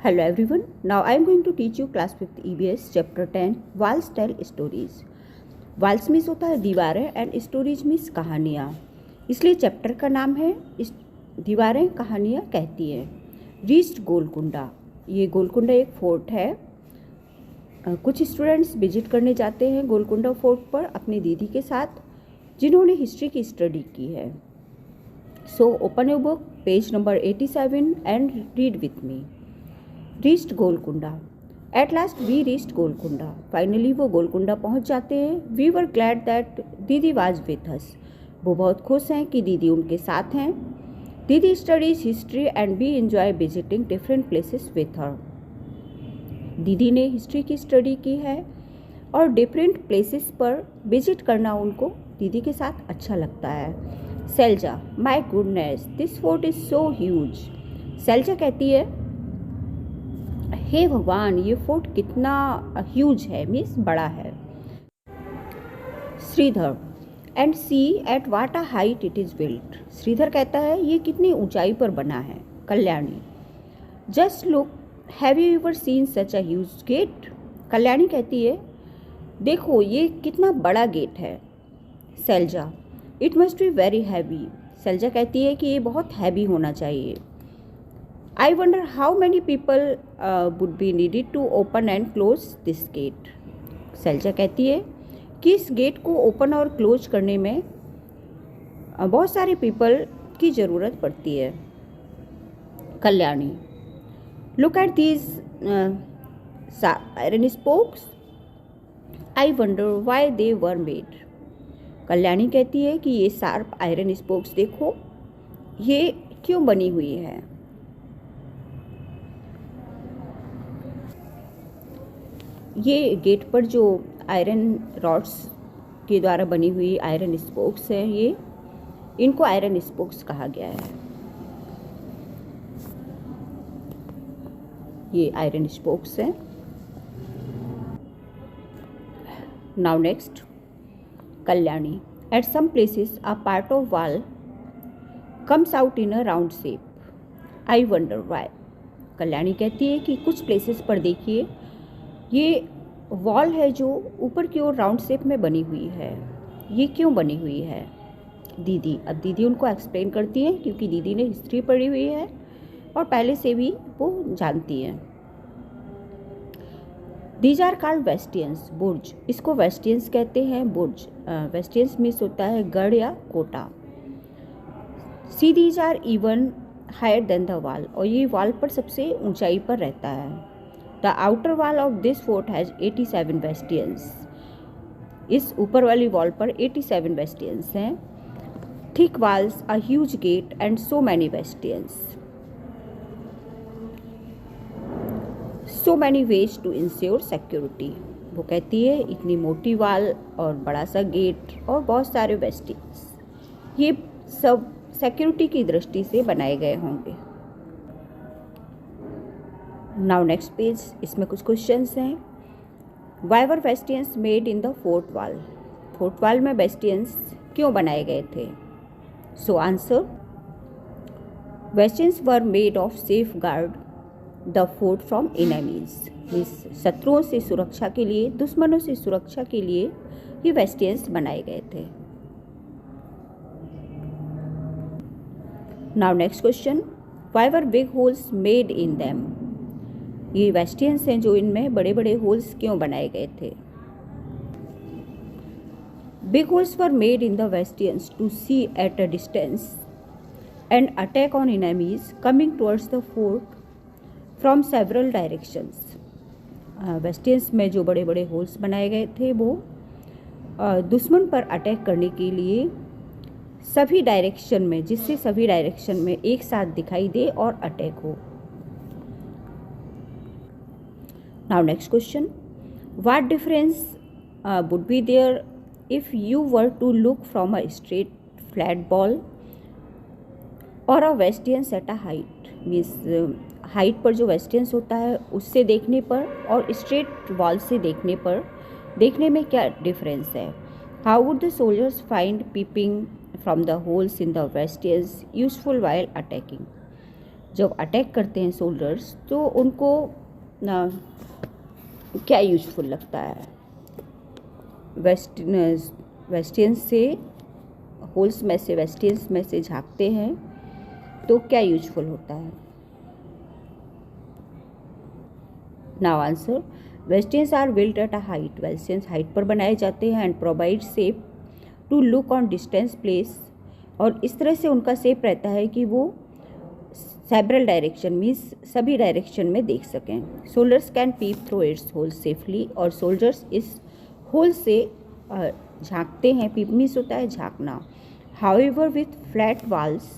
Hello everyone. Now I am going to teach you class 5th EBS chapter 10 Walls tell stories. Walls means होता है दीवारें and stories means कहानियाँ, इसलिए chapter का नाम है दीवारें कहानियाँ कहती हैं। रीच्ड गोलकुंडा, ये गोलकुंडा एक फोर्ट है। कुछ स्टूडेंट्स विजिट करने जाते हैं गोलकुंडा फोर्ट पर अपनी दीदी के साथ जिन्होंने हिस्ट्री की स्टडी की है। So open your book page number 87 and read with me. Reached Golconda, at last we reached Golconda, finally वो गोलकुंडा पहुंच जाते हैं। We were glad that didi was with us, वो बहुत खुश हैं कि दीदी उनके साथ हैं। Didi studies history and we enjoy visiting different places with her, दीदी ने हिस्ट्री की स्टडी की है और डिफरेंट प्लेसेस पर विजिट करना उनको दीदी के साथ अच्छा लगता है। Selja, my goodness this fort is so huge, Selja कहती है हे भगवान ये फोर्ट कितना ह्यूज है, मीन्स बड़ा है। Shridhar, and see at what a height it is built, Shridhar कहता है ये कितनी ऊंचाई पर बना है। Kalyani, just look have you ever seen such a huge gate, Kalyani कहती है देखो ये कितना बड़ा गेट है। Selja, it must be very heavy, Selja कहती है कि ये बहुत हैवी होना चाहिए। I wonder how many people would be needed to open and close this gate. सेल्जा कहती है कि इस गेट को ओपन और क्लोज करने में बहुत सारे पीपल की ज़रूरत पड़ती है। Kalyani, look at these iron spokes, I wonder why they were made, Kalyani कहती है कि ये शार्प आयरन स्पोक्स देखो ये क्यों बनी हुई है। ये गेट पर जो आयरन रॉड्स के द्वारा बनी हुई आयरन स्पोक्स हैं, ये इनको आयरन स्पोक्स कहा गया है। ये आयरन स्पोक्स हैं। Now next, Kalyani, at some places a part of wall comes out in a round shape, I wonder why, Kalyani कहती है कि कुछ प्लेसेस पर देखिए ये वॉल है जो ऊपर की ओर राउंड शेप में बनी हुई है, ये क्यों बनी हुई है। दीदी, अब दीदी उनको एक्सप्लेन करती है क्योंकि दीदी ने हिस्ट्री पढ़ी हुई है और पहले से भी वो जानती हैं। दीज आर कॉल्ड वेस्टियंस, बुर्ज, इसको वेस्टियंस कहते हैं। बुर्ज, वेस्टियंस मीन्स होता है गढ़ या कोटा। See these are even higher than the wall, और ये वॉल पर सबसे ऊंचाई पर रहता है। The outer wall of this fort has 87 bastions. इस ऊपर वाली वॉल पर 87 bastions हैं। Thick walls, a huge gate and so many bastions. So many ways to ensure security. वो कहती है इतनी मोटी वॉल और बड़ा सा गेट और बहुत सारे bastions, ये सब सिक्योरिटी की दृष्टि से बनाए गए होंगे। नाउ नेक्स्ट पेज, इसमें कुछ क्वेश्चंस हैं। Why were bastions made in the fort wall, fort wall में बेस्टियंस क्यों बनाए गए थे। So answer, bastions were made of safe guard the fort from enemies, means शत्रुओं से सुरक्षा के लिए, दुश्मनों से सुरक्षा के लिए ये बेस्टियंस बनाए गए थे। Now next question, why were big holes made in them, ये वेस्टियंस हैं जो इनमें बड़े बड़े होल्स क्यों बनाए गए थे। Big holes were made in the bastions to see at a distance and attack on enemies coming towards the fort from several directions, bastions में जो बड़े बड़े होल्स बनाए गए थे वो दुश्मन पर अटैक करने के लिए सभी डायरेक्शन में, जिससे सभी डायरेक्शन में एक साथ दिखाई दे और अटैक हो। Now next question, what difference would be there if you were to look from a straight flat ball or a bastions at a height, means height पर जो वेस्टियंस होता है उससे देखने पर और स्ट्रेट वॉल से देखने पर देखने में क्या डिफरेंस है। How would the soldiers find peeping from the holes in the bastions useful while attacking, जब अटैक करते हैं सोल्जर्स तो उनको क्या यूजफुल लगता है? वेस्टियंस से होल्स में से वेस्टियंस में से झांकते हैं तो क्या यूजफुल होता है? Now answer, bastions are built at a height. Bastions height पर बनाए जाते हैं and provide shape to look on distance place, और इस तरह से उनका शेप रहता है कि वो सेवरल डायरेक्शन मीन्स सभी डायरेक्शन में देख सकें। Soldiers can peep through its hole safely, और सोल्जर्स इस होल से झांकते हैं। पीप मीन्स होता है झांकना। However with flat walls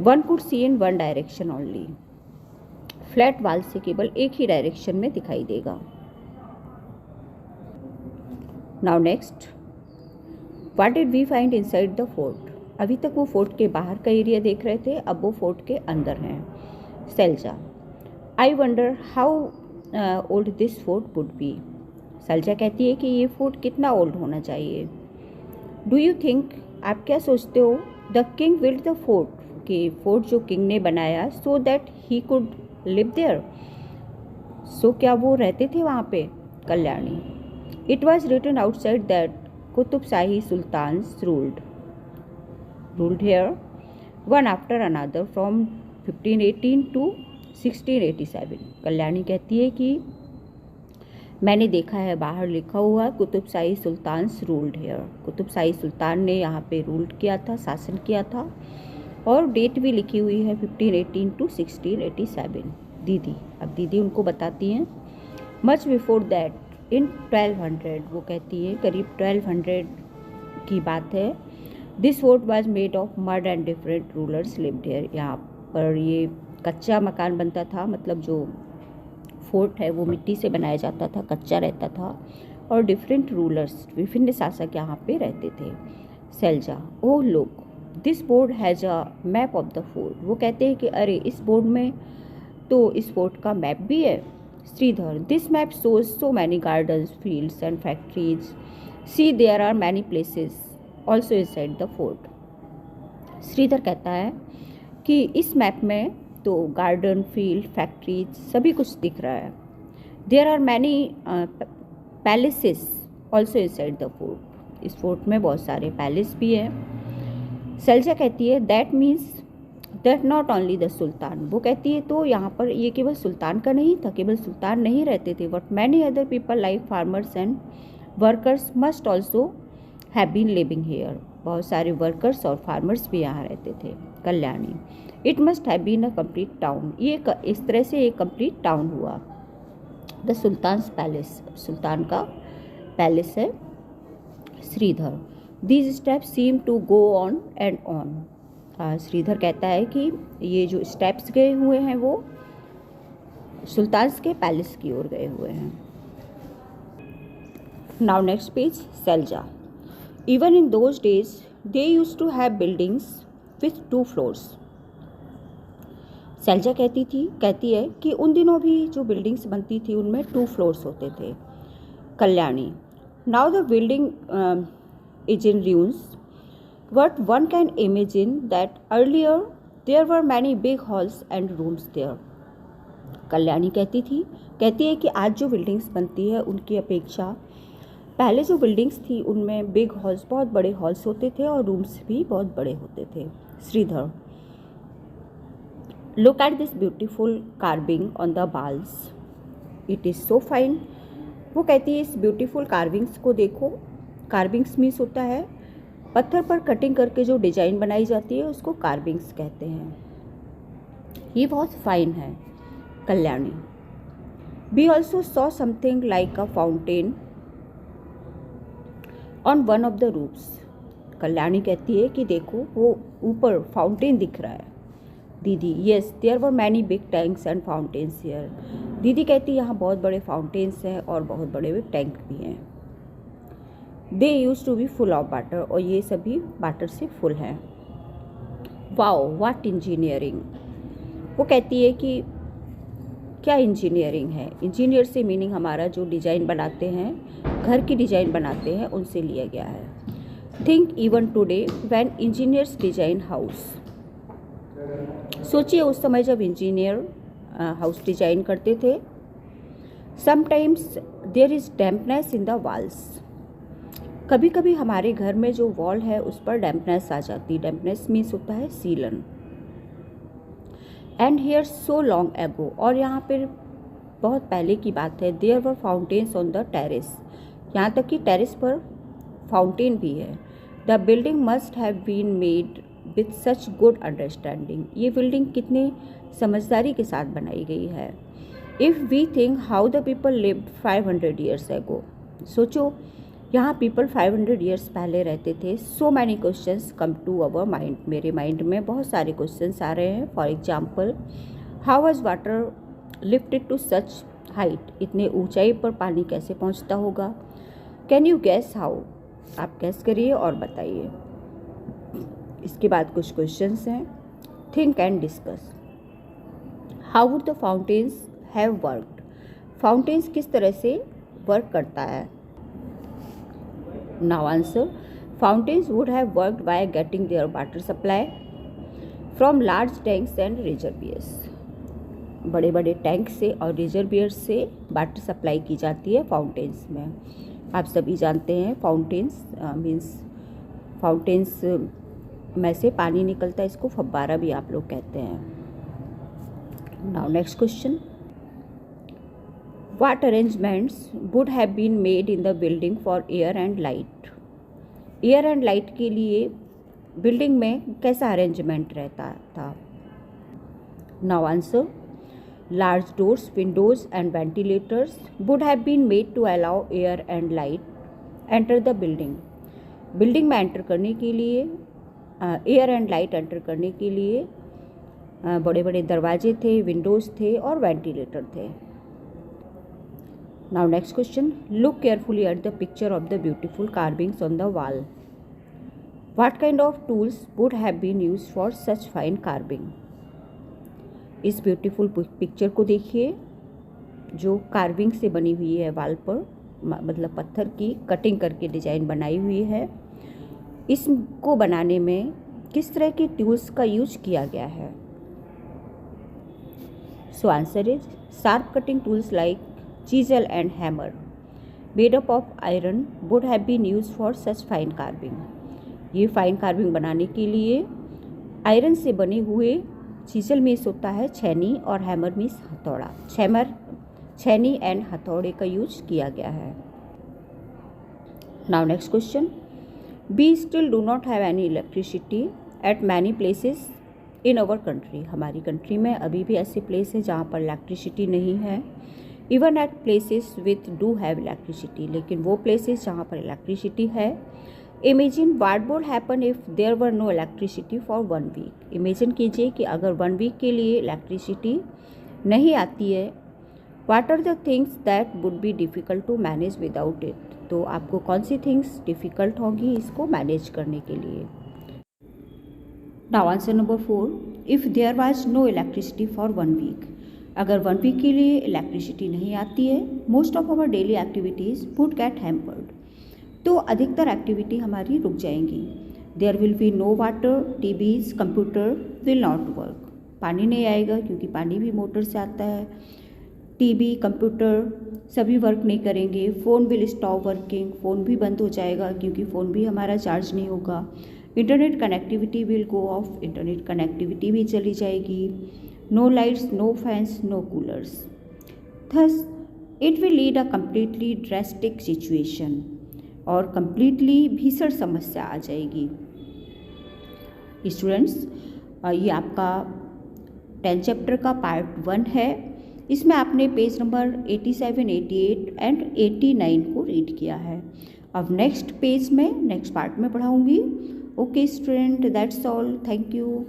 one could see in one direction only. Flat wall से केवल एक ही डायरेक्शन में दिखाई देगा। Now next, what did we find inside the fort? अभी तक वो फोर्ट के बाहर का एरिया देख रहे थे, अब वो फोर्ट के अंदर हैं। Selja, I wonder how old this fort would be. Selja कहती है कि ये फोर्ट कितना ओल्ड होना चाहिए। डू यू थिंक, आप क्या सोचते हो? The king built the fort, कि फोर्ट जो किंग ने बनाया so that he could live there, so क्या वो रहते थे वहाँ पे? Kalyani, it was written outside that Qutb Shahi sultans ruled here one after another from 1518 to 1687। Kalyani कहती है कि मैंने देखा है बाहर लिखा हुआ Qutb Shahi sultans ruled here. Qutb Shahi सुल्तान ने यहाँ पे रूल्ड किया था, शासन किया था, और डेट भी लिखी हुई है 1518 टू 1687। दीदी, अब दीदी उनको बताती हैं मच बिफोर दैट इन 1200, वो कहती है करीब 1200 की बात है। This fort was made of mud and different rulers lived here. यहाँ पर ये कच्चा मकान बनता था, मतलब जो फोर्ट है वो मिट्टी से बनाया जाता था, कच्चा रहता था, और डिफरेंट रूलर्स, विभिन्न शासक यहाँ पे रहते थे। Selja, oh look this board has a map of the fort. वो कहते हैं कि अरे इस बोर्ड में तो इस फोर्ट का मैप भी है। Sridhar, this map shows so many gardens, fields and factories, see there are many places also inside the fort. Sridhar कहता है कि इस मैप में तो गार्डन, फील्ड, फैक्ट्रीज सभी कुछ दिख रहा है। There are many palaces also inside the fort, इस फोर्ट में बहुत सारे पैलेस भी हैं। सेल्जा कहती है that means that not only the sultan. वो कहती है तो यहाँ पर ये केवल सुल्तान का नहीं था, केवल सुल्तान नहीं रहते थे, but many other people like farmers and workers must also have been living here. बहुत सारे वर्कर्स और फार्मर्स भी यहाँ रहते थे। Kalyani, it must have been a complete town, ये इस तरह से एक कंप्लीट टाउन हुआ। द सुल्तान्स पैलेस, सुल्तान का पैलेस है। Sridhar, these steps seem to go on and on. Sridhar कहता है कि ये जो स्टेप्स गए हुए हैं वो सुल्तान्स के पैलेस की ओर गए हुए हैं। Now next page, Selja, even in those days they used to have buildings with 2 floors. Selja कहती है कि उन दिनों भी जो बिल्डिंग्स बनती थी उनमें 2 फ्लोर्स होते थे। Kalyani, now the building is in ruins, but one can imagine that earlier there were many big halls and rooms there। Kalyani कहती है कि आज जो बिल्डिंग्स बनती है उनकी अपेक्षा पहले जो बिल्डिंग्स थी उनमें बिग हॉल्स, बहुत बड़े हॉल्स होते थे और रूम्स भी बहुत बड़े होते थे। Sridhar, look at this beautiful carving on the walls, it is so fine. वो कहती है इस ब्यूटीफुल कार्विंग्स को देखो। कार्विंग्स मीन्स होता है पत्थर पर कटिंग करके जो डिजाइन बनाई जाती है उसको कार्विंग्स कहते हैं। ये बहुत फाइन है। Kalyani, we also saw something like a fountain on one of the roofs. Kalyani कहती है कि देखो वो ऊपर फाउंटेन दिख रहा है। Didi, yes there were many big tanks and fountains here. दीदी कहती है यहाँ बहुत बड़े फाउंटेन्स हैं और बहुत बड़े बड़े टैंक भी हैं। They used to be full of water, और ये सभी वाटर से फुल हैं। Wow what engineering. वो कहती है कि क्या इंजीनियरिंग है। इंजीनियर से मीनिंग हमारा जो डिज़ाइन बनाते हैं, घर की डिज़ाइन बनाते हैं, उनसे लिया गया है। Think even today when engineers design house, सोचिए उस समय जब इंजीनियर हाउस डिजाइन करते थे। Sometimes there is dampness in the walls. कभी कभी हमारे घर में जो वॉल है उस पर डैम्पनेस आ जाती। डैम्पनेस मीन्स होता है सीलन। And here so long ago, और यहाँ पर बहुत पहले की बात है। There were fountains on the terrace, यहाँ तक कि टेरेस पर फाउंटेन भी है। The building must have been made with such good understanding. ये बिल्डिंग कितने समझदारी के साथ बनाई गई है। If we think how the people lived 500 years ago, सोचो यहाँ पीपल 500 ईयर्स पहले रहते थे। So many questions come to our mind, मेरे माइंड में बहुत सारे क्वेश्चंस आ रहे हैं। For example, how was water lifted to such height, इतने ऊंचाई पर पानी कैसे पहुँचता होगा। कैन यू गैस हाउ, आप गैस करिए और बताइए। इसके बाद कुछ क्वेश्चंस हैं। Think and discuss. How would the fountains have worked, fountains किस तरह से वर्क करता है। Now answer, fountains would have worked by getting their water supply from large tanks and reservoirs. बड़े बड़े टैंक से और रिजर्वियर्स से वाटर सप्लाई की जाती है फाउंटेन्स में। आप सभी जानते हैं फाउंटेन्स मीन्स फाउंटेन्स में से पानी निकलता है, इसको फव्वारा भी आप लोग कहते हैं। Now next question, what arrangements would have been made in the building for air and light. Air and light के लिए बिल्डिंग में कैसा अरेंजमेंट रहता था। Now answer, large doors, windows and ventilators would have been made to allow air and light enter the building. Building में enter करने के लिए, एयर एंड लाइट एंटर करने के लिए बड़े बड़े दरवाजे थे, विंडोज़ थे और वेंटिलेटर थे। Now next question, look carefully at the picture of the beautiful carvings on the wall. What kind of tools would have been used for such fine carving. इस ब्यूटीफुल पिक्चर को देखिए जो carving से बनी हुई है wall पर, मतलब पत्थर की कटिंग करके डिजाइन बनाई हुई है। इसको बनाने में किस तरह के टूल्स का यूज किया गया है। So answer is sharp cutting tools like chisel and hammer made up of iron would have been use for such fine carving. ये फाइन कार्विंग बनाने के लिए आयरन से बने हुए चीजल मीन्स होता है छैनी और हैमर मीन्स हथौड़ा। छैनी एंड हथौड़े का यूज किया गया है। Now next question, we still do not have any electricity at many places in our country. हमारी कंट्री में अभी भी ऐसे प्लेस है जहाँ पर इलेक्ट्रिसिटी नहीं है। Even at places with do have electricity, लेकिन वो प्लेसेस जहाँ पर इलेक्ट्रिसिटी है। Imagine what would happen if there were no electricity for 1 week. Imagine कीजिए कि अगर 1 वीक के लिए इलेक्ट्रिसिटी नहीं आती है। What are the things that would be difficult to manage without it. तो आपको कौन सी थिंग्स डिफ़िकल्ट होंगी इसको मैनेज करने के लिए। Now answer number 4, if there was no electricity for 1 week. अगर 1 वीक के लिए इलेक्ट्रिसिटी नहीं आती है, most of our daily activities would get hampered. तो अधिकतर एक्टिविटी हमारी रुक जाएंगी। There will be no water, TVs, computer will not work. पानी नहीं आएगा क्योंकि पानी भी मोटर से आता है। टीवी, कंप्यूटर सभी वर्क नहीं करेंगे। Phone will stop working, phone भी बंद हो जाएगा क्योंकि फ़ोन भी हमारा चार्ज नहीं होगा। Internet connectivity will go off, internet connectivity भी चली जाएगी। No lights, no fans, no coolers. Thus it will lead a completely drastic situation, और कम्प्लीटली भीषण समस्या आ जाएगी। स्टूडेंट्स, ये आपका 10 चैप्टर का पार्ट 1 है। इसमें आपने पेज नंबर 87, 88 एंड 89 को रीड किया है। अब नेक्स्ट पेज में, नेक्स्ट पार्ट में पढ़ाऊँगी। Okay student, that's all, thank you.